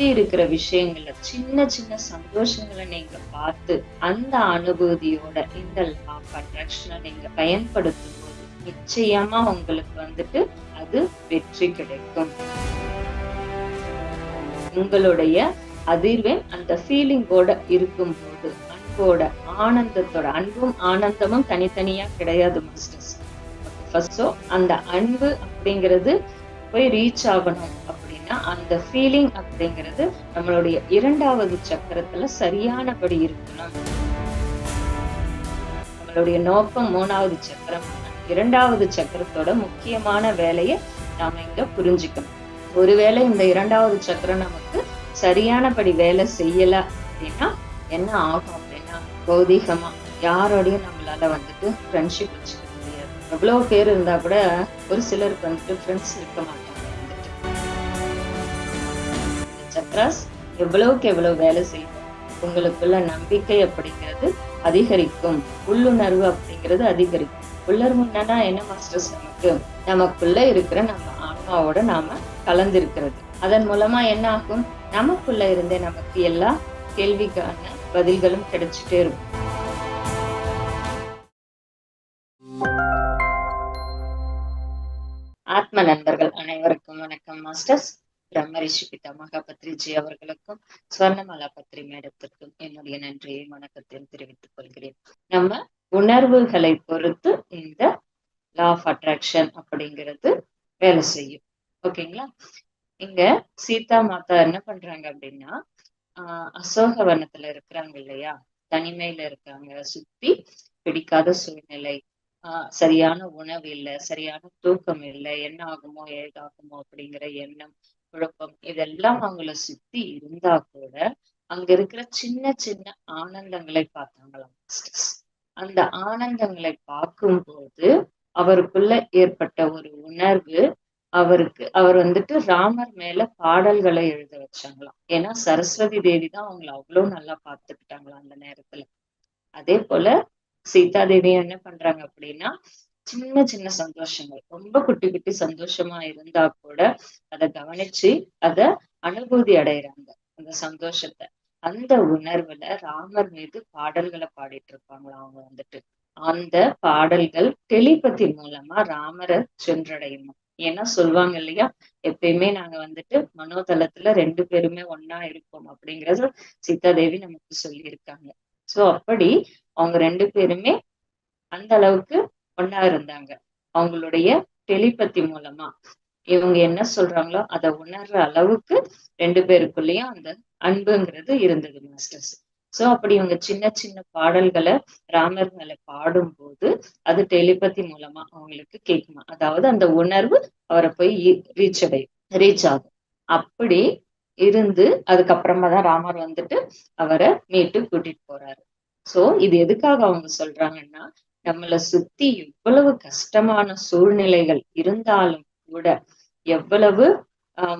சுத்தி இருக்கிற விஷயங்கள்ல சின்ன சின்ன சந்தோஷங்களை நீங்க பார்த்து அந்த அனுபூதியோட இந்த லா ஆஃப் அட்ராக்ஷனை நீங்க பயன்படுத்தும் போது நிச்சயமா உங்களுக்கு வந்துட்டு அது வெற்றி கிடைக்கும். உங்களுடைய அதிர்வெண் அந்த ஃபீலிங்கோட இருக்கும்போது, அன்போட, ஆனந்தத்தோட, அன்பும் ஆனந்தமும் தனித்தனியா கிடையாது மாஸ்டர்ஸ். ஃபர்ஸ்ட் அந்த அன்பு அப்படிங்கிறது போய் ரீச் ஆகணும் அப்படின்னா அந்த ஃபீலிங் அப்படிங்கிறது நம்மளுடைய 2வது சக்கரத்துல சரியானபடி இருக்கணும். நம்மளுடைய நோக்கம் 3வது சக்கரம், 2வது சக்கரத்தோட முக்கியமான வேலையை நாம இங்க புரிஞ்சுக்கணும். ஒருவேளை இந்த 2வது சக்கரம் நமக்கு சரியானபடி வேலை செய்யல அப்படின்னா என்ன ஆகும் அப்படின்னா, பௌதிகமா யாரோடையும் நம்மளால வந்துட்டு ஃப்ரெண்ட்ஷிப் வச்சுக்க முடியாது. எவ்வளவு பேர் இருந்தா கூட ஒரு சிலருக்கு வந்துட்டு ஃப்ரெண்ட்ஸ் இருக்க மாட்டாங்க. வந்துட்டு சக்ராஸ் எவ்வளவுக்கு எவ்வளவு வேலை செய்யும், உங்களுக்குள்ள நம்பிக்கை அப்படிங்கிறது அதிகரிக்கும், உள்ளுணர்வு அப்படிங்கிறது அதிகரிக்கும். உள்ளுணர்வுன்னா என்ன மாஸ்டர்ஸ்? நமக்குள்ள இருக்கிற நம்ம ஆன்மாவோட நாம கலந்திருக்கிறது. அதன் மூலமா என்ன ஆகும்? நமக்குள்ள இருந்தே நமக்கு எல்லா கேள்விக்கான பதில்களும் கிடைச்சிட்டே இருக்கும். ஆத்ம நண்பர்கள் அனைவருக்கும் வணக்கம் மாஸ்டர்ஸ். பிரம்மரிஷி பிதாமகா பத்ரிஜி அவர்களுக்கும் ஸ்வர்ணமாலா பத்ரி மேடத்திற்கும் என்னுடைய நன்றியை வணக்கத்தையும் தெரிவித்துக் கொள்கிறேன். நம்ம உணர்வுகளை பொறுத்து இந்த லா ஆஃப் அட்ராக்ஷன் அப்படிங்கிறது வேலை செய்யும். ஓகேங்களா? இங்க சீதா மாதா என்ன பண்றாங்க அப்படின்னா, அசோகவனத்துல இருக்கிறாங்க இல்லையா, தனிமையில இருக்காங்க, சுத்தி பிடிக்காத சூழ்நிலை, சரியான உணவு இல்லை, சரியான தூக்கம் இல்லை, என்ன ஆகுமோ ஏதாகுமோ அப்படிங்கிற எண்ணம், குழப்பம், இதெல்லாம் அவங்கள சுத்தி இருந்தா கூட அங்க இருக்கிற சின்ன சின்ன ஆனந்தங்களை பார்த்தாங்களாம். அந்த ஆனந்தங்களை பார்க்கும்போது அவருக்குள்ள ஏற்பட்ட ஒரு உணர்வு, அவர் வந்துட்டு ராமர் மேல பாடல்களை எழுத வச்சாங்களாம். ஏன்னா சரஸ்வதி தேவி தான் அவங்கள அவ்வளவு நல்லா பார்த்துக்கிட்டாங்களாம் அந்த நேரத்துல. அதே போல சீதா தேவி என்ன பண்றாங்க அப்படின்னா, சின்ன சின்ன சந்தோஷங்கள், ரொம்ப குட்டி குட்டி சந்தோஷமா இருந்தா கூட அதை கவனிச்சு அத அனுபூதி அடையிறாங்க அந்த சந்தோஷத்தை. அந்த உணர்வுல ராமர் மீது பாடல்களை பாடிட்டு இருப்பாங்களாம் அவங்க வந்துட்டு. அந்த பாடல்கள் டெலிபதி மூலமா ராமரை சென்றடையுமா. ஏன்னா சொல்லுவாங்க இல்லையா, எப்பயுமே நாங்க வந்துட்டு மனோதளத்துல 2 பேருமே ஒன்னா இருப்போம் அப்படிங்கறது சீதாதேவி நமக்கு சொல்லி இருக்காங்க. சோ அப்படி அவங்க 2 பேருமே அந்த அளவுக்கு ஒன்னா இருந்தாங்க. அவங்களுடைய டெலிபதி மூலமா இவங்க என்ன சொல்றாங்களோ அதை உணர்ற அளவுக்கு 2 பேருக்குள்ளயும் அந்த அன்புங்கிறது இருந்தது மாஸ்டர்ஸ். சோ அப்படி இவங்க சின்ன சின்ன பாடல்களை ராமர் மேல பாடும்போது அது டெலிபதி மூலமா அவங்களுக்கு கேட்குமா. அதாவது அந்த உணர்வு அவரை போய் ரீச் ஆகும். அப்படி இருந்து அதுக்கப்புறமா தான் ராமர் வந்துட்டு அவரை மீட்டு கூட்டிட்டு போறாரு. சோ இது எதுக்காக அவங்க சொல்றாங்கன்னா, நம்மளை சுத்தி எவ்வளவு கஷ்டமான சூழ்நிலைகள் இருந்தாலும் கூட, எவ்வளவு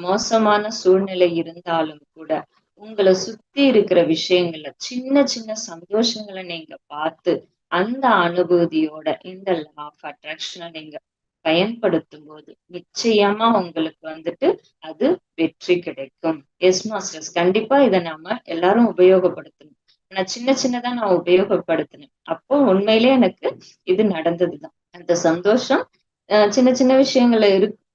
மோசமான சூழ்நிலை இருந்தாலும் கூட, உங்களை சுத்தி இருக்கிற விஷயங்கள்ல சின்ன சின்ன சந்தோஷங்களை நீங்க பார்த்து அந்த அனுபூதியோட இந்த லா ஆஃப் அட்ராக்ஷனை நீங்க பயன்படுத்தும் போது நிச்சயமா உங்களுக்கு வந்துட்டு அது வெற்றி கிடைக்கும். எஸ் மாஸ்டர்ஸ், கண்டிப்பா இதை நாம எல்லாரும் உபயோகப்படுத்தணும். ஆனா சின்ன சின்னதா நான் உபயோகப்படுத்தினேன். அப்போ உண்மையிலே எனக்கு இது நடந்ததுதான். அந்த சந்தோஷம் சின்ன சின்ன விஷயங்கள்ல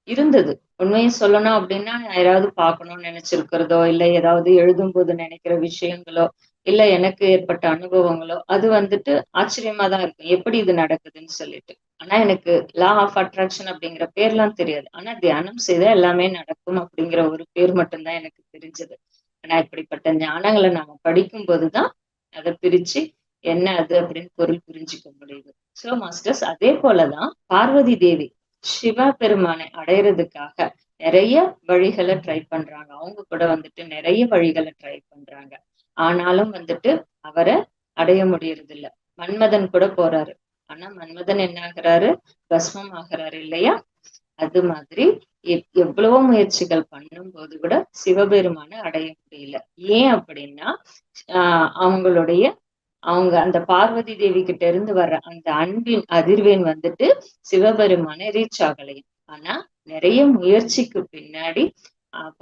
இருந்தது. உண்மையை சொல்லணும் அப்படின்னா, நான் யாராவது பார்க்கணும்னு நினைச்சிருக்கிறதோ, இல்ல ஏதாவது எழுதும் போது நினைக்கிற விஷயங்களோ, இல்ல எனக்கு ஏற்பட்ட அனுபவங்களோ, அது வந்துட்டு ஆச்சரியமா தான் இருக்கும். எப்படி இது நடக்குதுன்னு சொல்லிட்டு. ஆனா எனக்கு லா ஆஃப் அட்ராக்ஷன் அப்படிங்கிற பேர்லாம் தெரியாது. ஆனா தியானம் செய்தா எல்லாமே நடக்கும் அப்படிங்கிற ஒரு பேர் மட்டும்தான் எனக்கு தெரிஞ்சது. ஆனா இப்படிப்பட்ட ஞானங்களை நாம படிக்கும் போதுதான் அதை பிரிச்சு என்ன அது அப்படின்னு பொருள் புரிஞ்சுக்க முடியுது. சோ மாஸ்டர்ஸ், அதே போலதான் பார்வதி தேவி சிவா பெருமானை அடையறதுக்காக நிறைய வழிகளை ட்ரை பண்றாங்க. அவங்க கூட வந்துட்டு நிறைய வழிகளை ட்ரை பண்றாங்க. ஆனாலும் வந்துட்டு அவரை அடைய முடியறது இல்ல. மன்மதன் கூட போறாரு. ஆனா மன்மதன் என்ன ஆகுறாரு? பஸ்மம் ஆகுறாரு இல்லையா? அது மாதிரி எவ்வளவோ முயற்சிகள் பண்ணும் போது கூட சிவபெருமான அடைய முடியல. ஏன் அப்படின்னா, அவங்க அந்த பார்வதி தேவி கிட்ட இருந்து வர்ற அந்த அன்பின் அதிர்வெண் வந்துட்டு சிவபெருமான ரீச் ஆகலையும். ஆனா நிறைய முயற்சிக்கு பின்னாடி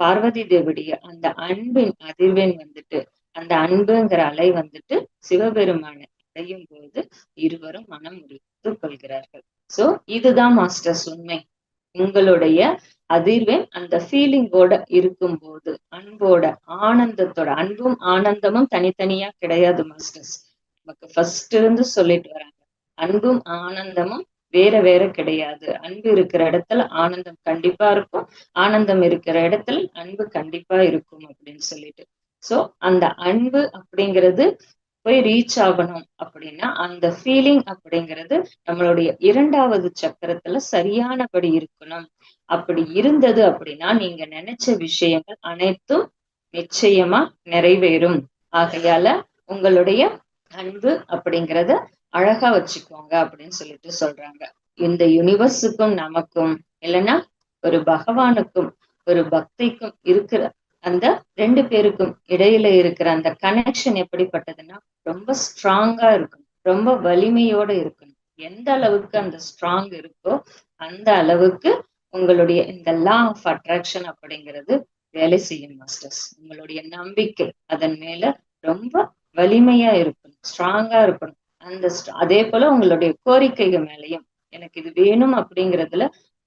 பார்வதி தேவியுடைய அந்த அன்பின் அதிர்வெண் வந்துட்டு, அந்த அன்புங்கிற அலை வந்துட்டு சிவபெருமானை அடையும் போது இருவரும் மனம் முறித்துக் கொள்கிறார்கள். சோ இதுதான் மாஸ்டர்ஸ் உண்மை. உங்களுடைய அதிர்வெண் அந்த ஃபீலிங்கோட இருக்கும்போது, அன்போட, ஆனந்தத்தோட, அன்பும் ஆனந்தமும் தனித்தனியா கிடையாது மாஸ்டர்ஸ். நமக்கு ஃபர்ஸ்ட் இருந்து சொல்லிட்டு வராங்க. அன்பும் ஆனந்தமும் வேற வேற கிடையாது. அன்பு இருக்கிற இடத்துல ஆனந்தம் கண்டிப்பா இருக்கும். ஆனந்தம் இருக்கிற இடத்துல அன்பு கண்டிப்பா இருக்கும் அப்படின்னு சொல்லிட்டு. சோ அந்த அன்பு அப்படிங்கிறது போய் ரீச் ஆகணும் அப்படின்னா அந்த ஃபீலிங் அப்படிங்கிறது நம்மளுடைய 2வது சக்கரத்துல சரியானபடி இருக்கணும். அப்படி இருந்தது அப்படின்னா நீங்க நினைச்ச விஷயங்கள் அனைத்தும் நிச்சயமா நிறைவேறும். ஆகையால உங்களுடைய அன்பு அப்படிங்கறத அழகா வச்சுக்கோங்க அப்படின்னு சொல்லிட்டு சொல்றாங்க. இந்த யுனிவர்ஸுக்கும் நமக்கும் இல்லைன்னா ஒரு பகவானுக்கும் ஒரு பக்திக்கும் இருக்கிற அந்த 2 பேருக்கும் இடையில இருக்கிற அந்த கனெக்ஷன் எப்படிப்பட்டதுன்னா ரொம்ப ஸ்ட்ராங்கா இருக்கணும், ரொம்ப வலிமையோட இருக்கணும். எந்த அளவுக்கு அந்த ஸ்ட்ராங் இருக்கோ அந்த அளவுக்கு உங்களுடைய இந்த லா ஆஃப் அட்ராக்ஷன் அப்படிங்கிறது வேலை செய்யும் மாஸ்டர்ஸ். உங்களுடைய நம்பிக்கை அதன் மேல ரொம்ப வலிமையா இருக்கணும், ஸ்ட்ராங்கா இருக்கணும். அந்த அதே போல உங்களுடைய கோரிக்கைகள் மேலையும் எனக்கு இது வேணும் அப்படிங்கிறதுல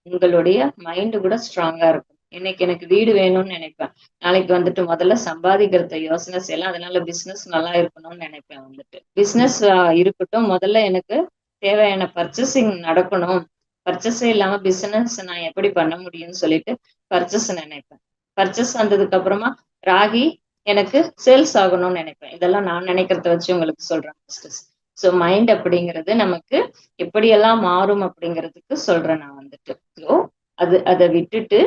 உங்களுடைய மைண்ட் கூட ஸ்ட்ராங்கா இருக்கும். இன்னைக்கு எனக்கு வீடு வேணும்னு நினைப்பேன். நாளைக்கு வந்துட்டு முதல்ல சம்பாதிக்கிறத யோசனை செய்யலாம். அதனால பிசினஸ் நல்லா இருக்கணும்னு நினைப்பேன் வந்துட்டு. பிசினஸ் இருக்கட்டும், முதல்ல எனக்கு தேவையான பர்ச்சேசிங் நடக்கணும். பர்ச்சேஸே இல்லாம பிசினஸ் நான் எப்படி பண்ண முடியும்னு சொல்லிட்டு பர்ச்சேஸ் நினைப்பேன். பர்ச்சேஸ் வந்ததுக்கு அப்புறமா ராகி எனக்கு சேல்ஸ் ஆகணும்னு நினைப்பேன். இதெல்லாம் நான் நினைக்கிறத வச்சு உங்களுக்கு சொல்றேன் சிஸ்டர்ஸ். சோ மைண்ட் அப்படிங்கிறது நமக்கு எப்படியெல்லாம் மாறும் அப்படிங்கிறதுக்கு சொல்றேன் நான் வந்துட்டு. ஸோ அதை விட்டுட்டு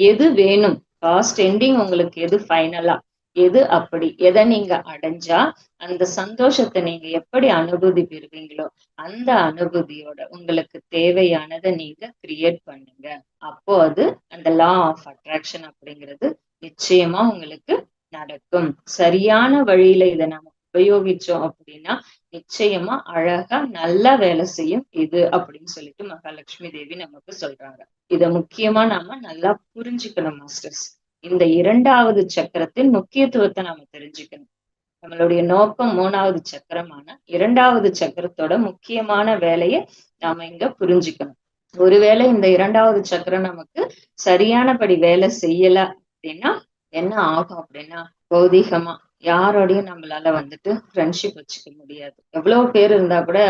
எது வேணும், லாஸ்ட் எண்டிங் உங்களுக்கு எது ஃபைனலா, எது அப்படி எதை நீங்க அடைஞ்சா அந்த சந்தோஷத்தை நீங்க எப்படி அனுபூதி பெறுவீங்களோ அந்த அனுபூதியோட உங்களுக்கு தேவையானதை நீங்க கிரியேட் பண்ணுங்க. அப்போ அது அந்த லா ஆஃப் அட்ராக்ஷன் அப்படிங்கிறது நிச்சயமா உங்களுக்கு நடக்கும். சரியான வழியில இதை நம்ம உபயோகிச்சோம் அப்படின்னா நிச்சயமா அழகா நல்லா வேலை செய்யும் இது அப்படின்னு சொல்லிட்டு மகாலட்சுமி தேவி நமக்கு சொல்றாங்க. இத முக்கியமா நாம நல்லா புரிஞ்சுக்கணும் மாஸ்டர்ஸ். இந்த 2வது சக்கரத்தின் முக்கியத்துவத்தை நாம தெரிஞ்சுக்கணும். நம்மளுடைய நோக்கம் 3வது சக்கரமான 2வது சக்கரத்தோட முக்கியமான வேலையை நாம இங்க புரிஞ்சுக்கணும். ஒருவேளை இந்த 2வது சக்கரம் நமக்கு சரியானபடி வேலை செய்யல அப்படின்னா என்ன ஆகும் அப்படின்னா, பௌதீகமா யாரோடையும் நம்மளால வந்துட்டு ஃப்ரெண்ட்ஷிப் வச்சுக்க முடியாது. எவ்வளவு பேர் இருந்தா கூட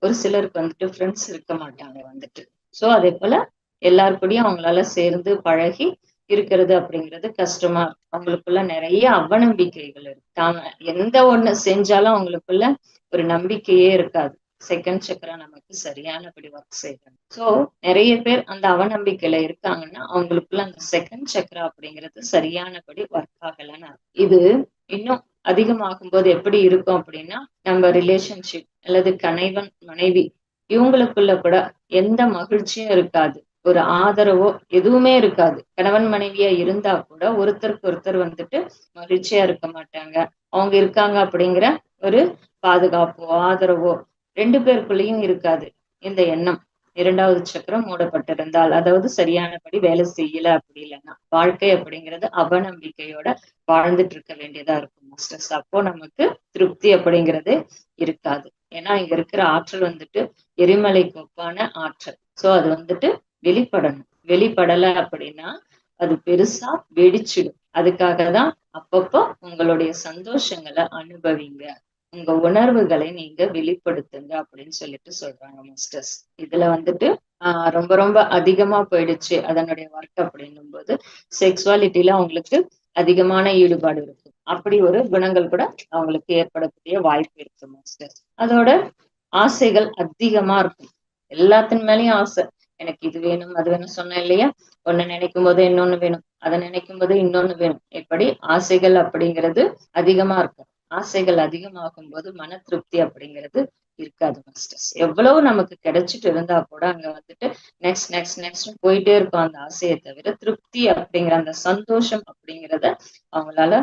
ஒரு சிலருக்கு வந்துட்டு ஃப்ரெண்ட்ஸ் இருக்க மாட்டாங்க வந்துட்டு. சோ அதே போல எல்லார் கூடயும் அவங்களால சேர்ந்து பழகி இருக்கிறது அப்படிங்கிறது கஷ்டமா இருக்கும். அவங்களுக்குள்ள நிறைய அவநம்பிக்கைகள் இருக்கு. தாங்க எந்த ஒண்ணு செஞ்சாலும் அவங்களுக்குள்ள ஒரு நம்பிக்கையே இருக்காது. செகண்ட் சக்கரம் நமக்கு சரியானபடி ஒர்க் செய்யணும். சோ நிறைய பேர் அந்த அவநம்பிக்கையில இருக்காங்கன்னா அவங்களுக்குள்ள அந்த செகண்ட் சக்கரா அப்படிங்கிறது சரியானபடி ஒர்க் ஆகலன்னு. இது இன்னும் அதிகமாகும் போது எப்படி இருக்கும் அப்படின்னா, நம்ம ரிலேஷன்ஷிப் அல்லது கணவன் மனைவி இவங்களுக்குள்ள கூட எந்த மகிழ்ச்சியும் இருக்காது, ஒரு ஆதரவோ எதுவுமே இருக்காது. கணவன் மனைவியா இருந்தா கூட ஒருத்தருக்கு ஒருத்தர் வந்துட்டு மகிழ்ச்சியா இருக்க மாட்டாங்க. அவங்க இருக்காங்க அப்படிங்கிற ஒரு பாதுகாப்போ ஆதரவோ 2 பேருக்குள்ளேயும் இருக்காது. இந்த எண்ணம் 2வது சக்கரம் மூடப்பட்டிருந்தால், அதாவது சரியானபடி வேலை செய்யல அப்படி இல்லைன்னா வாழ்க்கை அப்படிங்கிறது அவநம்பிக்கையோட வாழ்ந்துட்டு இருக்க வேண்டியதா இருக்கும் மாஸ்டர்ஸ். அப்போ நமக்கு திருப்தி அப்படிங்கிறது இருக்காது. ஏன்னா இங்க இருக்கிற ஆற்றல் வந்துட்டு எரிமலைக்கு ஒப்பான ஆற்றல். சோ அது வந்துட்டு வெளிப்படணும். வெளிப்படல அப்படின்னா அது பெருசா வெடிச்சிடும். அதுக்காக தான் அப்பப்போ உங்களுடைய சந்தோஷங்களை அனுபவிங்க, உங்க உணர்வுகளை நீங்க வெளிப்படுத்துங்க அப்படின்னு சொல்லிட்டு சொல்றாங்க மாஸ்டர்ஸ். இதுல வந்துட்டு ரொம்ப ரொம்ப அதிகமா போயிடுச்சு அதனுடைய ஒர்க் அப்படின்னும் போது செக்ஸுவாலிட்டியில அவங்களுக்கு அதிகமான ஈடுபாடு இருக்கும். அப்படி ஒரு குணங்கள் கூட அவங்களுக்கு ஏற்படக்கூடிய வாய்ப்பு இருக்கு மாஸ்டர்ஸ். அதோட ஆசைகள் அதிகமா இருக்கும். எல்லாத்தின் மேலயும் ஆசை. எனக்கு இது வேணும் அது வேணும் சொன்னேன் இல்லையா? ஒண்ணு நினைக்கும் போது இன்னொன்னு வேணும், அதை நினைக்கும் போது இன்னொன்னு வேணும். இப்படி ஆசைகள் அப்படிங்கிறது அதிகமா இருக்கும். ஆசைகள் அதிகமாகும் போது மன திருப்தி அப்படிங்கிறது இருக்காது மாஸ்டர்ஸ். எவ்வளவு நமக்கு கிடைச்சிட்டு இருந்தா கூட அங்க வந்துட்டு நெக்ஸ்ட் நெக்ஸ்ட் நெக்ஸ்ட் போயிட்டே இருக்கும் அந்த ஆசையை தவிர திருப்தி அப்படிங்கிற அந்த சந்தோஷம் அப்படிங்கிறத அவங்களால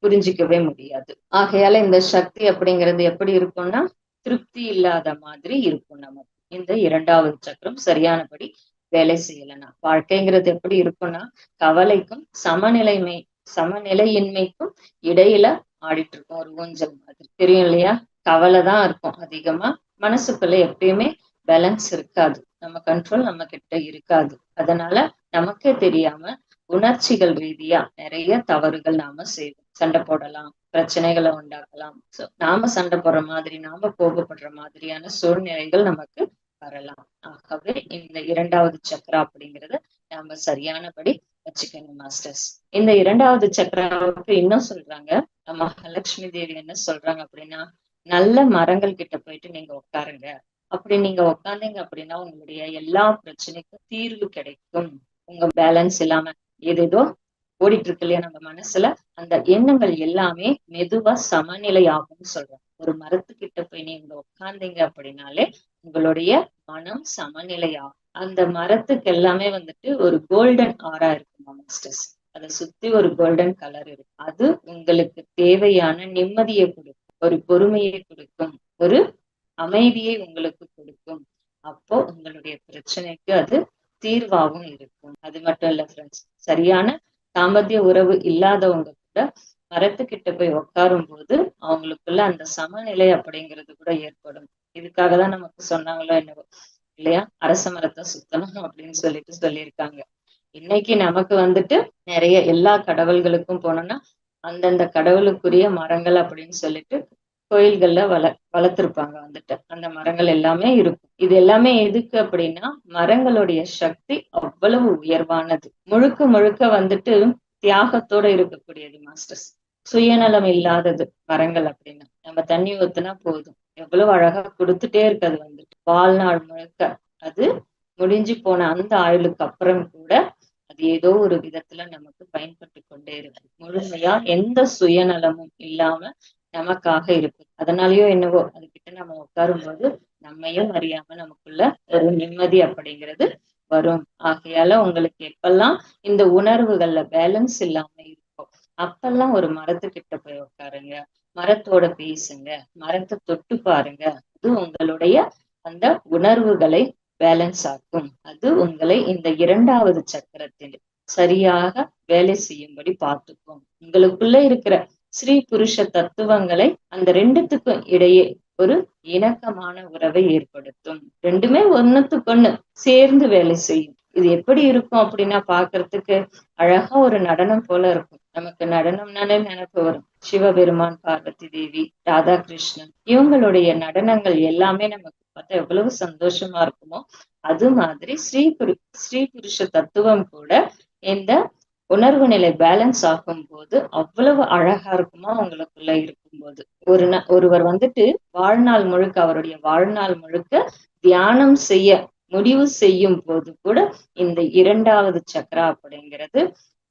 புரிஞ்சிக்கவே முடியாது. ஆகையால இந்த சக்தி அப்படிங்கிறது எப்படி இருக்கும்னா திருப்தி இல்லாத மாதிரி இருக்கும் நமக்கு. இந்த 2வது சக்கரம் சரியானபடி வேலை செய்யலைன்னா. வாழ்க்கைங்கிறது எப்படி இருக்கும்னா, கவலைக்கும் சமநிலையின்மைக்கும் இடையில ஆடிட்டு இருக்கும் ஒரு ஊஞ்சல் மாதிரி. தெரியும் இல்லையா? கவலை தான் இருக்கும் அதிகமா. மனசுக்குள்ள எப்பயுமே பேலன்ஸ் இருக்காது. நம்ம கண்ட்ரோல் நம்ம கிட்ட இருக்காது. அதனால நமக்கே தெரியாம உணர்ச்சிகள் ரீதியா நிறைய தவறுகள் நாம செய்வோம். சண்டை போடலாம், பிரச்சனைகளை உண்டாக்கலாம். நாம சண்டை போடுற மாதிரி, நாம கோபப்படுற மாதிரியான சூழ்நிலைகள் நமக்கு வரலாம். ஆகவே இந்த 2வது சக்ரா அப்படிங்கறத நாம சரியானபடி வச்சுக்கணும் மாஸ்டர்ஸ். இந்த 2வது சக்ராவுக்கு இன்னும் சொல்றாங்க, மகாலட்சுமி தேவி என்ன சொல்றாங்க அப்படின்னா, நல்ல மரங்கள் கிட்ட போயிட்டு நீங்க உட்காருங்க. அப்படி நீங்க உட்கார்ந்தீங்க அப்படின்னா உங்களுடைய எல்லா பிரச்சனைக்கும் தீர்வு கிடைக்கும். உங்க பேலன்ஸ் இல்லாம ஏதேதோ ஓடிட்டு இருக்கு இல்லையா நம்ம மனசுல, அந்த எண்ணங்கள் எல்லாமே மெதுவா சமநிலை ஆகும்னு சொல்றாங்க. ஒரு மரத்துக்கிட்ட போய் நீங்க உட்கார்ந்தீங்க அப்படின்னாலே உங்களுடைய மனம் சமநிலையாகும். அந்த மரத்துக்கு எல்லாமே வந்துட்டு ஒரு கோல்டன் ஆரா இருக்குமா மாஸ்டர்ஸ். அதை சுத்தி ஒரு கோல்டன் கலர் இருக்கு. அது உங்களுக்கு தேவையான நிம்மதியை கொடுக்கும், ஒரு பொறுமையை கொடுக்கும், ஒரு அமைதியை உங்களுக்கு கொடுக்கும். அப்போ உங்களுடைய பிரச்சனைக்கு அது தீர்வாகவும் இருக்கும். அது மட்டும் இல்ல ஃப்ரெண்ட்ஸ், சரியான தாம்பத்திய உறவு இல்லாதவங்க கூட மரத்துக்கிட்ட போய் உட்காரும் போது அவங்களுக்குள்ள அந்த சமநிலை அப்படிங்கிறது கூட ஏற்படும். இதுக்காக தான் நமக்கு சொன்னாங்களோ என்னவோ இல்லையா, அரச மரத்தை சுத்தணும் அப்படின்னு சொல்லியிருக்காங்க. இன்னைக்கு நமக்கு வந்துட்டு நிறைய எல்லா கடவுள்களுக்கும் போனோம்னா அந்தந்த கடவுளுக்குரிய மரங்கள் அப்படின்னு சொல்லிட்டு கோயில்கள்ல வளர்த்திருப்பாங்க வந்துட்டு. அந்த மரங்கள் எல்லாமே இருக்கும். இது எல்லாமே எதுக்கு அப்படின்னா, மரங்களுடைய சக்தி அவ்வளவு உயர்வானது. முழுக்க முழுக்க வந்துட்டு தியாகத்தோட இருக்கக்கூடியது மாஸ்டர்ஸ். சுயநலம் இல்லாதது மரங்கள் அப்படின்னா. நம்ம தண்ணி ஊத்துனா போதும், எவ்வளவு அழகா கொடுத்துட்டே இருக்குது வந்துட்டு வாழ்நாள் முழுக்க. அது முடிஞ்சு போன அந்த ஆயுளுக்கு அப்புறம் கூட அது ஏதோ ஒரு விதத்துல நமக்கு பயன்பட்டு கொண்டே இருக்கு. முழுமையா எந்த சுயநலமும் இல்லாம நமக்காக இருக்கு. அதனாலயோ என்னவோ அதுகிட்ட நம்ம உட்காரும் போது நம்மையும் அறியாம நமக்குள்ள ஒரு நிம்மதி அப்படிங்கிறது வரும். ஆகையால உங்களுக்கு எப்பெல்லாம் இந்த உணர்வுகள்ல பேலன்ஸ் இல்லாம இருக்கும், அப்பெல்லாம் ஒரு மரத்துக்கிட்ட போய் உட்காருங்க, மரத்தோட பேசுங்க, மரத்தை தொட்டு பாருங்க. அது உங்களுடைய அந்த உணர்வுகளை பேலன்ஸ் ஆக்கும். அது உங்களை இந்த 2வது சக்கரத்தில் சரியாக வேலை செய்யும்படி பார்த்துக்கும். உங்களுக்குள்ள இருக்கிற ஸ்ரீ புருஷ தத்துவங்களை அந்த 2த்துக்கும் இடையே ஒரு இணக்கமான உறவை ஏற்படுத்தும். 2மே ஒண்ணுத்துக்கொண்ணு சேர்ந்து வேலை செய்யும். இது எப்படி இருக்கும் அப்படின்னா, பாக்குறதுக்கு அழகா ஒரு நடனம் போல இருக்கும். நமக்கு நடனம்னாலே நினைப்பு வரும். சிவபெருமான், பார்வதி தேவி, ராதாகிருஷ்ணன் இவங்களுடைய நடனங்கள் எல்லாமே நமக்கு பார்த்தா எவ்வளவு சந்தோஷமா இருக்குமோ, அது மாதிரி ஸ்ரீ புருஷ தத்துவம் கூட இந்த உணர்வு நிலை பேலன்ஸ் ஆகும் போது அவ்வளவு அழகா இருக்குமா உங்களுக்குள்ள இருக்கும்போது. ஒருவர் வந்துட்டு அவருடைய வாழ்நாள் முழுக்க தியானம் செய்ய முடிவு செய்யும் போது கூட இந்த 2வது சக்கரா அப்படிங்கிறது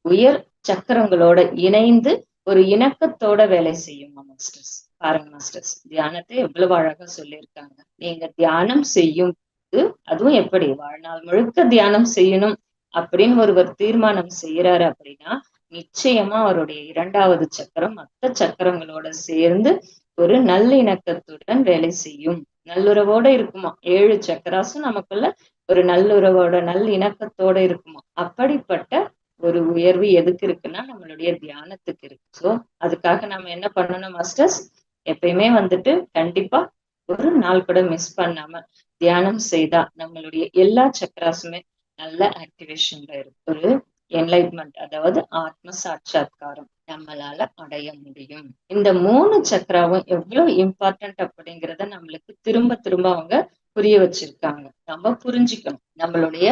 உயர் சக்கரங்களோட இணைந்து ஒரு இணக்கத்தோட வேலை செய்யும் மாஸ்டர்ஸ். பாருங்க மாஸ்டர்ஸ், தியானத்தை எவ்வளவு அழகா சொல்லியிருக்காங்க. நீங்க தியானம் செய்யும் போது, அதுவும் எப்படி வாழ்நாள் முழுக்க தியானம் செய்யணும் அப்படின்னு ஒருவர் தீர்மானம் செய்யறாரு அப்படின்னா, நிச்சயமா அவருடைய 2வது சக்கரம் மற்ற சக்கரங்களோட சேர்ந்து ஒரு நல்லிணக்கத்துடன் வேலை செய்யும். நல்லுறவோட இருக்குமா. 7 சக்கராசும் நமக்குள்ள ஒரு நல்லுறவோட நல்லிணக்கத்தோட இருக்குமா. அப்படிப்பட்ட ஒரு உயர்வு எதுக்கு இருக்குன்னா நம்மளுடைய தியானத்துக்கு இருக்கு. சோ அதுக்காக நம்ம என்ன பண்ணணும் மாஸ்டர்ஸ், எப்பயுமே வந்துட்டு கண்டிப்பா ஒரு நாள் கூட மிஸ் பண்ணாம தியானம் செய்தா நம்மளுடைய எல்லா சக்கராசுமே நல்ல ஆக்டிவேஷன்ல இருக்கு. ஒரு என்லைட்மெண்ட், அதாவது ஆத்ம சாட்சாத்காரம் நம்மளால அடைய முடியும். இந்த 3 சக்கராவும் எவ்வளவு இம்பார்ட்டன்ட் அப்படிங்கிறத நம்மளுக்கு திரும்ப திரும்ப அவங்க புரிய வச்சிருக்காங்க. நம்ம புரிஞ்சுக்கணும். நம்மளுடைய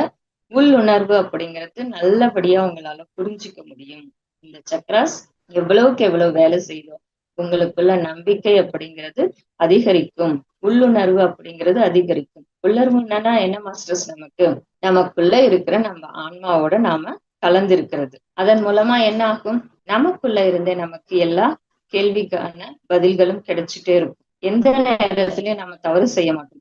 உள்ளுணர்வு அப்படிங்கிறது நல்லபடியா உங்களால புரிஞ்சுக்க முடியும். இந்த சக்கராஸ் எவ்வளவுக்கு எவ்வளவு வேலை செய்தோம், உங்களுக்குள்ள நம்பிக்கை அப்படிங்கிறது அதிகரிக்கும், உள்ளுணர்வு அப்படிங்கிறது அதிகரிக்கும். உள்ளுணர்வு என்னன்னா என்ன மாஸ்டர்ஸ், நமக்குள்ள இருக்கிற நம்ம ஆன்மாவோட நாம கலந்திருக்கிறது. அதன் மூலமா என்ன ஆகும், நமக்குள்ள இருந்தே நமக்கு எல்லா கேள்விக்கான பதில்களும் கிடைச்சிட்டே இருக்கும். எந்த நேரத்திலயும் நம்ம தவறு செய்ய மாட்டோம்.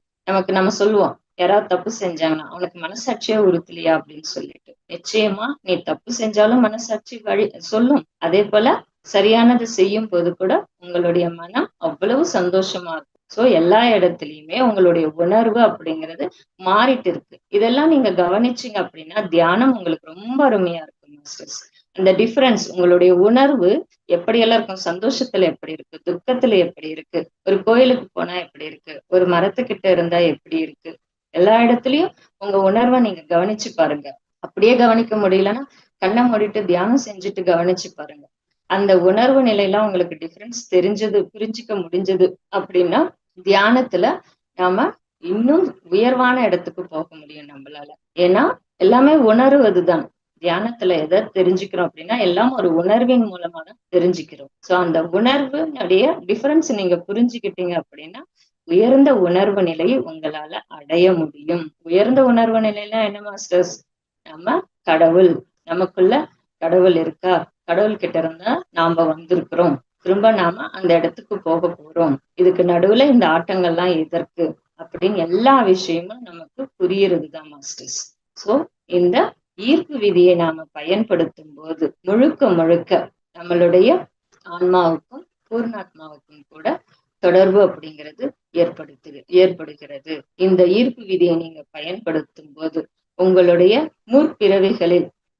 நம்ம சொல்லுவோம், யாராவது தப்பு செஞ்சாங்கன்னா அவனுக்கு மனசாட்சியே உறுத்தலையா அப்படின்னு சொல்லிட்டு. நிச்சயமா நீ தப்பு செஞ்சாலும் மனசாட்சி வழி சொல்லும். அதே போல சரியானது செய்யும் போது கூட உங்களுடைய மனம் அவ்வளவு சந்தோஷமா இருக்கும். சோ எல்லா இடத்துலயுமே உங்களுடைய உணர்வு அப்படிங்கிறது மாறிட்டு இருக்கு. இதெல்லாம் நீங்க கவனிச்சீங்க அப்படின்னா தியானம் உங்களுக்கு ரொம்ப அருமையா இருக்கும் மாஸ்டர்ஸ். அந்த டிஃபரன்ஸ் உங்களுடைய உணர்வு எப்படியெல்லாம் இருக்கும், சந்தோஷத்துல எப்படி இருக்கு, துக்கத்துல எப்படி இருக்கு, ஒரு கோயிலுக்கு போனா எப்படி இருக்கு, ஒரு மரத்துக்கிட்ட இருந்தா எப்படி இருக்கு, எல்லா இடத்துலயும் உங்க உணர்வை நீங்க கவனிச்சு பாருங்க. அப்படியே கவனிக்க முடியலன்னா கண்ணை மூடிட்டு தியானம் செஞ்சுட்டு கவனிச்சு பாருங்க. அந்த உணர்வு நிலையெல்லாம் உங்களுக்கு டிஃபரன்ஸ் தெரிஞ்சது, புரிஞ்சுக்க முடிஞ்சது அப்படின்னா தியானத்துல நாம இன்னும் உயர்வான இடத்துக்கு போக முடியும் நம்மளால. ஏன்னா எல்லாமே உணர்வதுதான். தியானத்துல எதை தெரிஞ்சுக்கிறோம் அப்படின்னா எல்லாம் ஒரு உணர்வின் மூலமா தான் தெரிஞ்சுக்கிறோம். சோ அந்த உணர்வுடைய டிஃபரன்ஸ் நீங்க புரிஞ்சுக்கிட்டீங்க அப்படின்னா உயர்ந்த உணர்வு நிலையை உங்களால அடைய முடியும். உயர்ந்த உணர்வு நிலையில என்ன மாஸ்டர்ஸ், நம்ம கடவுள், நமக்குள்ள கடவுள் இருக்கா, கடவுள் கிட்ட இருந்தா நாம வந்திருக்கிறோம், திரும்ப நாம அந்த இடத்துக்கு போக போறோம், இதுக்கு நடுவுல இந்த ஆட்டங்கள்லாம் எதற்கு அப்படின்னு எல்லா விஷயமும் நமக்கு புரியுறதுதான் மாஸ்டர்ஸ். சோ இந்த ஈர்ப்பு விதியை நாம பயன்படுத்தும் போது முழுக்க முழுக்க நம்மளுடைய ஆன்மாவுக்கும் பூர்ணாத்மாவுக்கும் கூட தொடர்பு அப்படிங்கிறது ஏற்படுகிறது. இந்த ஈர்ப்பு விதியை நீங்க பயன்படுத்தும் போது உங்களுடைய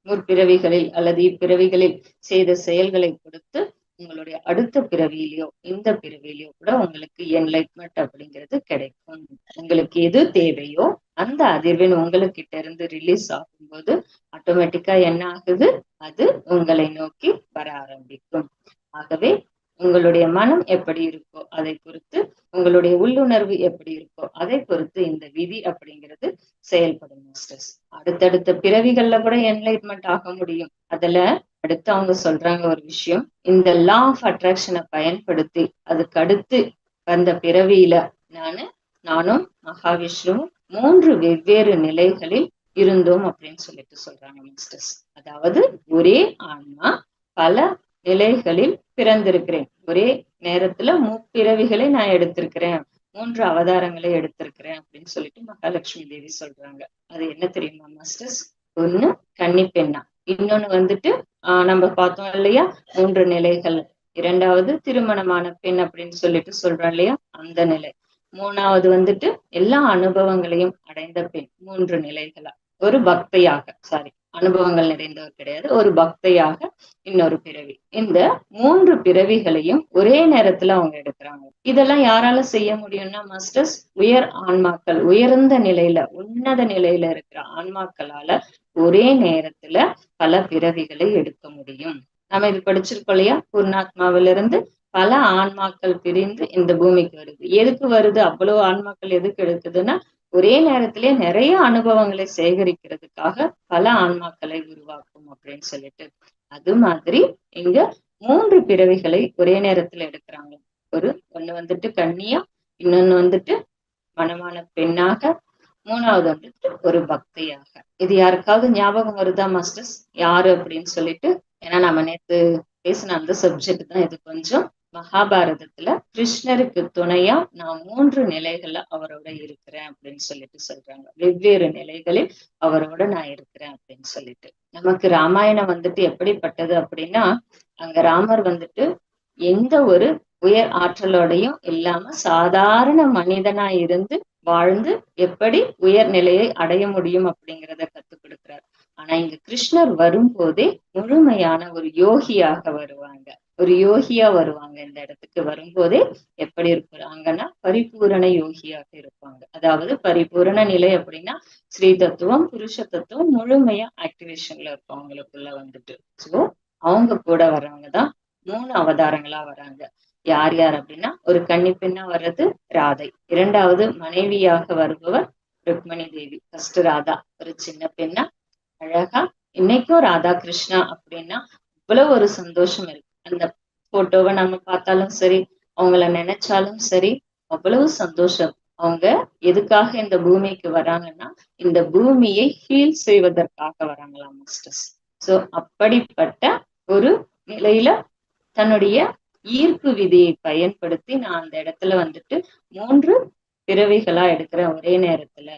முற்பிறவிகளில் அல்லது இப்பிறவிகளில் செய்த செயல்களை கொடுத்து உங்களுடைய அடுத்த பிறவியிலையோ இந்த பிறவியிலையோ கூட உங்களுக்கு என்லைட்மெண்ட் அப்படிங்கிறது கிடைக்கும். உங்களுக்கு எது தேவையோ அந்த அதிர்வெண் உங்களுக்கிட்ட இருந்து ரிலீஸ் ஆகும்போது ஆட்டோமேட்டிக்கா என்ன ஆகுது, அது உங்களை நோக்கி வர ஆரம்பிக்கும். ஆகவே உங்களுடைய மனம் எப்படி இருக்கோ அதை பொறுத்து, உங்களுடைய உள்ளுணர்வு எப்படி இருக்கோ அதை பொறுத்து இந்த விதி அப்படிங்கிறது செயல்படும் மாஸ்டர்ஸ். அடுத்தடுத்த பிறவிகள்ல கூட என்லைட்மெண்ட் ஆக முடியும். அதுல அடுத்து அவங்க சொல்றாங்க ஒரு விஷயம், இந்த லா ஆஃப் அட்ராக்ஷனை பயன்படுத்தி அதுக்கு அடுத்து வந்த பிறவியில நானும் மகாவிஷ்ணுவும் 3 வெவ்வேறு நிலைகளில் இருந்தோம் அப்படின்னு சொல்றாங்க மாஸ்டர்ஸ். அதாவது ஒரே ஆன்மா பல நிலைகளில் பிறந்திருக்கிறேன், ஒரே நேரத்துல முப்பிறவிகளை நான் எடுத்திருக்கிறேன், 3 அவதாரங்களை எடுத்திருக்கிறேன் அப்படின்னு சொல்லிட்டு மகாலட்சுமி தேவி சொல்றாங்க. அது என்ன தெரியுமா மாஸ்டர்ஸ், ஒண்ணு கன்னி பெண்ணா, இன்னொன்னு வந்துட்டு நம்ம பார்த்தோம் இல்லையா 3 நிலைகள், இரண்டாவது திருமணமான பெண் அப்படின்னு சொல்லிட்டு சொல்றோம் இல்லையா அந்த நிலை, மூணாவது வந்துட்டு எல்லா அனுபவங்களையும் அடைந்த பெண், 3 நிலைகளா, ஒரு பக்தையாக, அனுபவங்கள் நிறைந்தவர் கிடையாது, ஒரு பக்தையாக இன்னொரு பிறவி. இந்த 3 பிறவிகளையும் ஒரே நேரத்துல அவங்க எடுக்கிறாங்க. இதெல்லாம் யாரால செய்ய முடியும்னா மாஸ்டர்ஸ், உயர் ஆன்மாக்கள், உயர்ந்த நிலையில உன்னத நிலையில இருக்கிற ஆன்மாக்களால ஒரே நேரத்துல பல பிறவிகளை எடுக்க முடியும். நம்ம இது படிச்சிருக்கோம் இல்லையா, பூர்ணாத்மாவிலிருந்து பல ஆன்மாக்கள் பிரிந்து இந்த பூமிக்கு வருது. எதுக்கு வருது, அவ்வளவு ஆன்மாக்கள் எதுக்கு எடுக்குதுன்னா ஒரே நேரத்திலே நிறைய அனுபவங்களை சேகரிக்கிறதுக்காக பல ஆன்மாக்களை உருவாக்கும் அப்படின்னு சொல்லிட்டு. அது மாதிரி இங்க 3 பிறவிகளை ஒரே நேரத்துல எடுக்கிறாங்க. ஒண்ணு வந்துட்டு கன்னியா, இன்னொன்னு வந்துட்டு மனமான பெண்ணாக, மூணாவது வந்துட்டு ஒரு பக்தியாக. இது யாருக்காவது ஞாபகம் வருதா மாஸ்டர்ஸ், யாரு அப்படின்னு சொல்லிட்டு? ஏன்னா நம்ம நேத்து பேசின அந்த சப்ஜெக்ட் தான் இது. கொஞ்சம் மகாபாரதத்துல கிருஷ்ணருக்கு துணையா நான் 3 நிலைகள்ல அவரோட இருக்கிறேன் அப்படின்னு சொல்லிட்டு சொல்றாங்க. வெவ்வேறு நிலைகளில் அவரோட நான் இருக்கிறேன் அப்படின்னு சொல்லிட்டு. நமக்கு ராமாயணம் வந்துட்டு எப்படிப்பட்டது அப்படின்னா, அங்க ராமர் வந்துட்டு எந்த ஒரு உயர் ஆற்றலோடையும் இல்லாம சாதாரண மனிதனா இருந்து வாழ்ந்து எப்படி உயர் நிலையை அடைய முடியும் அப்படிங்கிறத கத்துக் கொடுக்கிறார். ஆனா இங்க கிருஷ்ணர் வரும்போதே முழுமையான ஒரு யோகியாக வருவாங்க. இந்த இடத்துக்கு வரும்போதே எப்படி இருக்கிறாங்கன்னா பரிபூரண யோகியாக இருப்பாங்க. அதாவது பரிபூரண நிலை அப்படின்னா ஸ்ரீ தத்துவம் புருஷ தத்துவம் முழுமையா ஆக்டிவேஷன்ல இருக்கும் அவங்களுக்குள்ள வந்துட்டு. சோ அவங்க கூட வர்றவங்கதான் 3 அவதாரங்களா வராங்க. யார் யார் அப்படின்னா, ஒரு கன்னி பெண்ணா வர்றது ராதை, இரண்டாவது மனைவியாக வருபவர் ருக்மணி தேவி, ஃபர்ஸ்ட் ராதா ஒரு சின்ன பெண்ணா அழகா, இன்னைக்கும் ராதா கிருஷ்ணா அப்படின்னா இவ்வளவு ஒரு சந்தோஷம் இருக்கு. அந்த போட்டோவை நம்ம பார்த்தாலும் சரி, அவங்கள நினைச்சாலும் சரி, அவ்வளவு சந்தோஷம். அவங்க எதுக்காக இந்த பூமிக்கு வராங்கன்னா இந்த பூமியை ஹீல் செய்வதற்காக வராங்களாம் மாஸ்டர்ஸ். சோ அப்படிப்பட்ட ஒரு நிலையில தன்னுடைய ஈர்ப்பு விதியை பயன்படுத்தி நான் அந்த இடத்துல வந்துட்டு 3 பிறவிகளா எடுக்கிற ஒரே நேரத்துல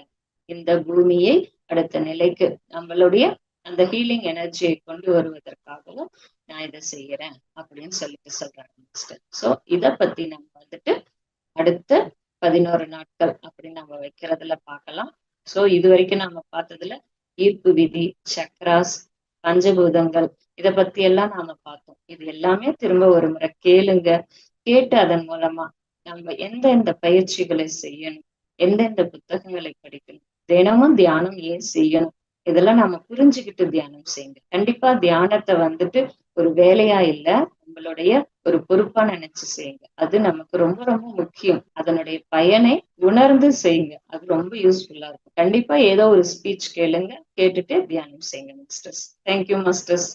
இந்த பூமியை அடுத்த நிலைக்கு நம்மளுடைய அந்த ஹீலிங் எனர்ஜியை கொண்டு வருவதற்காகவும் நான் இதை செய்யறேன் அப்படின்னு சொல்லிட்டு சொல்றாங்க மாஸ்டர். சோ இத பத்தி நம்ம வந்துட்டு அடுத்த 11 நாட்கள் அப்படின்னு நம்ம வைக்கிறதுல பார்க்கலாம். சோ இது வரைக்கும் நம்ம பார்த்ததுல ஈர்ப்பு விதி, சக்ராஸ், பஞ்சபூதங்கள் இத பத்தி எல்லாம் நாம பார்த்தோம். இது எல்லாமே திரும்ப ஒரு முறை கேளுங்க. கேட்டு அதன் மூலமா நம்ம எந்தெந்த பயிற்சிகளை செய்யணும், எந்தெந்த புத்தகங்களை படிக்கணும், தினமும் தியானம் ஏன் செய்யணும், இதெல்லாம் நாம புரிஞ்சுகிட்டு தியானம் செய்யுங்க. கண்டிப்பா தியானத்தை வந்துட்டு ஒரு வேலையா இல்ல, நம்மளுடைய ஒரு பொறுப்பா நினைச்சு செய்யுங்க. அது நமக்கு ரொம்ப ரொம்ப முக்கியம். அதனுடைய பயனை உணர்ந்து செய்யுங்க. அது ரொம்ப யூஸ்ஃபுல்லா இருக்கும். கண்டிப்பா ஏதோ ஒரு ஸ்பீச் கேளுங்க, கேட்டுட்டு தியானம் செய்யுங்க மாஸ்டர்ஸ். Thank you masters.